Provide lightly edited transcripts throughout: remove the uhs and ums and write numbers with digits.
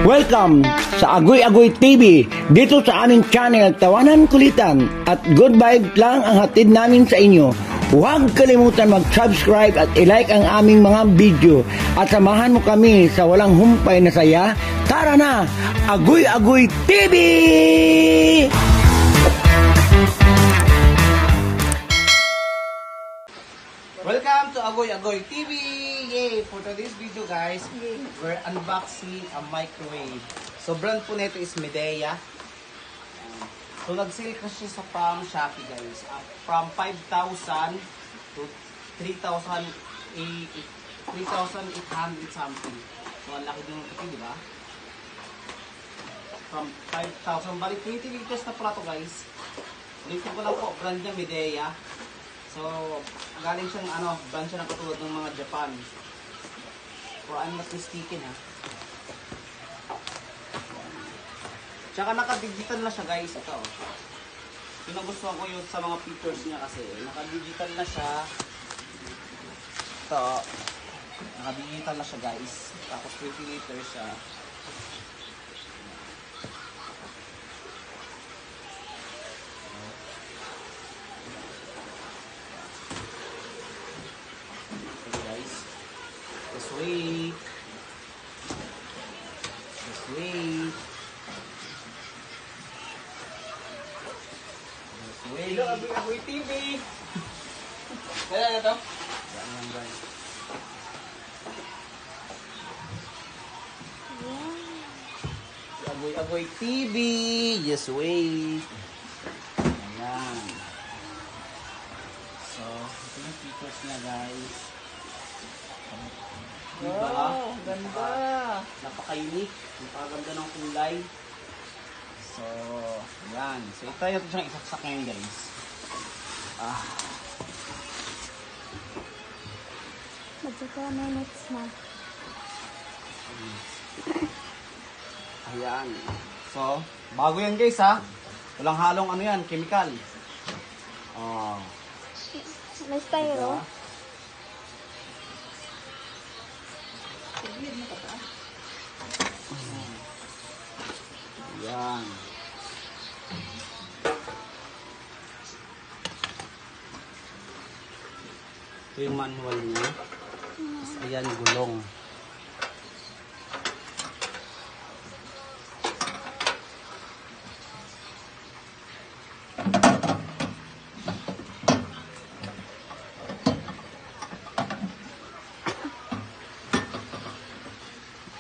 Welcome sa Agoy Agoy TV. Dito sa aming channel, tawanan, kulitan at good vibe lang ang hatid namin sa inyo. Huwag kalimutan mag-subscribe at i-like ang aming mga video. At samahan mo kami sa walang humpay na saya. Tara na! Agoy Agoy TV! Welcome to Agoy Agoy TV! Yay! For today's video guys, we're unboxing a microwave. So brand po nito is Midea. So nag-sale ko siya sa Shopee guys. From 5,000 to 3,800 something. So ang laki din ito, di ba? From 5,000. Bali 20 liters na pala ito guys. Ulitin ko lang po, brand niya Midea. So, galing siyang brand siya na katulad ng mga Japan. Or I'm not mistaken ha. Tsaka naka-digital na siya guys. Ito. Pinagustuhan ko yun sa mga pictures niya kasi. Naka-digital na siya. Ito. Naka-digital na siya guys. Tapos 20 liters siya. Just wait. Just wait. Just wait. Hello, Agoy Agoy TV. Wala na to? Yan guys. Agoy Agoy TV. Just wait. Ayan. So, ito yung features niya guys. Diba? Wow, ganda. Napaka-unique. Napakaganda ng kulay. So, yan. So, try natin siyang isaksak ngayon, guys. Magsaka minutes na. Ayan. So, bago yan, guys, ha? Walang halong chemical. Oh. May styro. Ayan. Ito yung manual niya. Ayan, gulong.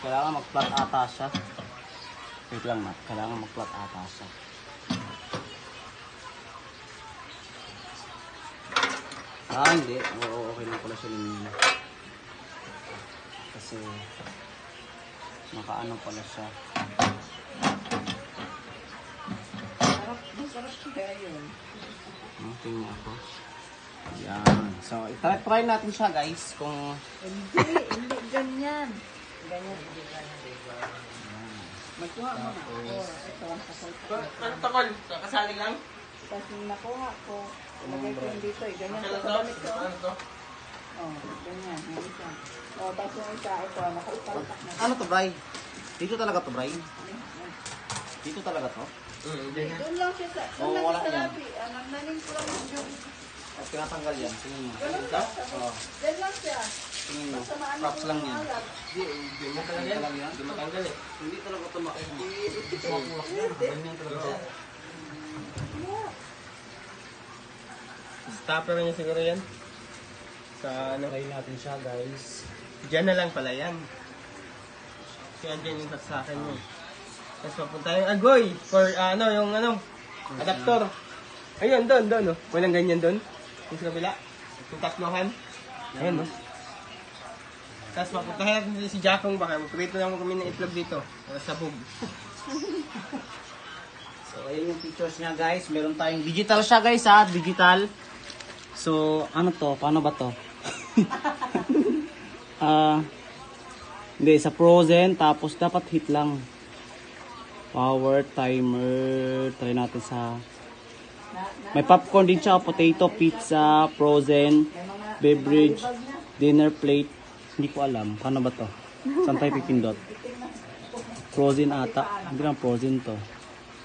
Kailangan mag-flat ata siya. Wait lang Matt, kailangan mag-flat ata siya. Hindi. Oo, okay lang pala siya ninyo. Kasi makaano pala siya. Masarap siya yun. Tingnan ako. Yan. So, try natin siya guys kung... Hindi ganyan. Ganyan, hindi ganyan, diba? Magkuha mo na. Ito ang kasal ko. Anong takol? Kasali lang? Kasi nakuha ko. Ilagay ko yung dito. Ganyan ko sa damit ko. Ano to? Ganyan. Yung isa. Tapos yung isa, ito. Nakaipatak na. Ano to, Bray? Dito talaga to, Bray? Dito talaga to? Doon lang siya sa... Oo, wala yan. Nanin ko lang yung... Tinatanggal yan. Tingin mo. Ganun lang. Diyan lang siya. Tingin mo. Props lang yan. Hindi mo talaga yan. Hindi matanggal eh. Hindi talaga ito makikita. Ganyan talaga siya. Stopper niya siguro yan. Sa Try natin siya guys. Diyan na lang pala yan. Kaya andyan yung sa akin mo. Tapos papunta yung agoy for yung adapter. Ayun, doon. Oh. Walang ganyan doon. Yung sa kabila. Yung tatlohan. Ayun, no? Tapos papuntahin natin si Jackong baka magprito lang kami ng itlog dito. Sabog. So, ayun yung pictures niya guys. Meron tayong digital siya guys ha. Digital. So, ano to? Paano ba to? Hindi, sa frozen. Tapos dapat heat lang. Power timer. Try natin sa... May popcorn din siya. Potato, pizza, frozen, beverage, dinner plate. Hindi ko alam. Paano ba to? Saan tayo pipindot? Frozen ata. Hindi lang frozen to.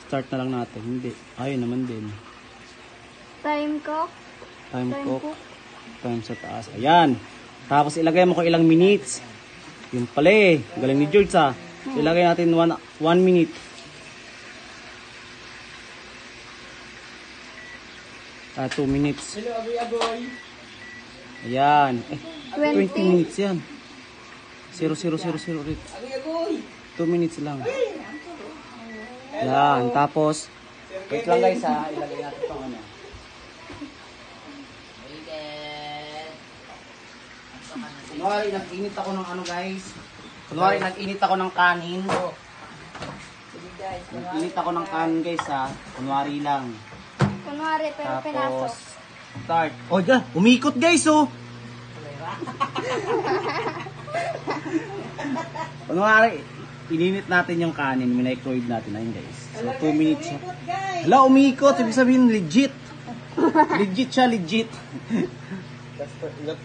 Start na lang natin. Hindi. Ayun naman din. Time ko. Time Time cook. cook. Time sa taas. Ayan. Tapos ilagay mo kung ilang minutes. Yung pala eh. Galing ni George ah. Ilagay natin 1 minute. Ah, 2 minutes. Hello, agoy-agoy. Ayan. 20 20. minutes yan. 0, 0, 0, 0 ulit. Agoy-agoy. 2 minutes lang. Yan. Tapos, wait lang guys ha. Ilagay natin itong ano. Kunwari, nag-init ako ng ano guys. Kunwari, nag-init ako ng kanin. Nag-init ako ng kanin guys ha. Kunwari lang. Kunwari, pero pinasok. Tapos, start. Oh, dyan. Umikot guys oh. Kunwari, ininit natin yung kanin. Minecrowave natin. Ayun guys. So, 2 minutes. Hala, umikot. Ibig sabihin, legit. Legit siya, legit.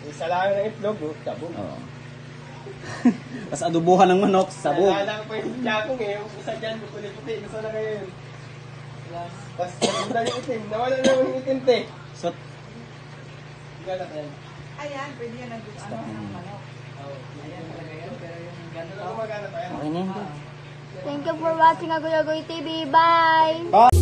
Isa lang ng itlog, oh. Sabog. Oo. Tapos adubuhan ng manok, sabog. Naalala ko pa yung jakong eh. Yung isa dyan, puti-puti. Gusto na kayo yun. Tapos, nagpunta yung itim. Nawala na yung itim, te. So, Galak yan. Ayan, pwede yan ang manok. Ayan talaga yan, pero yung ganito. Magana pa yan. okay na yun. Thank you for watching Agoy Agoy TV. Bye!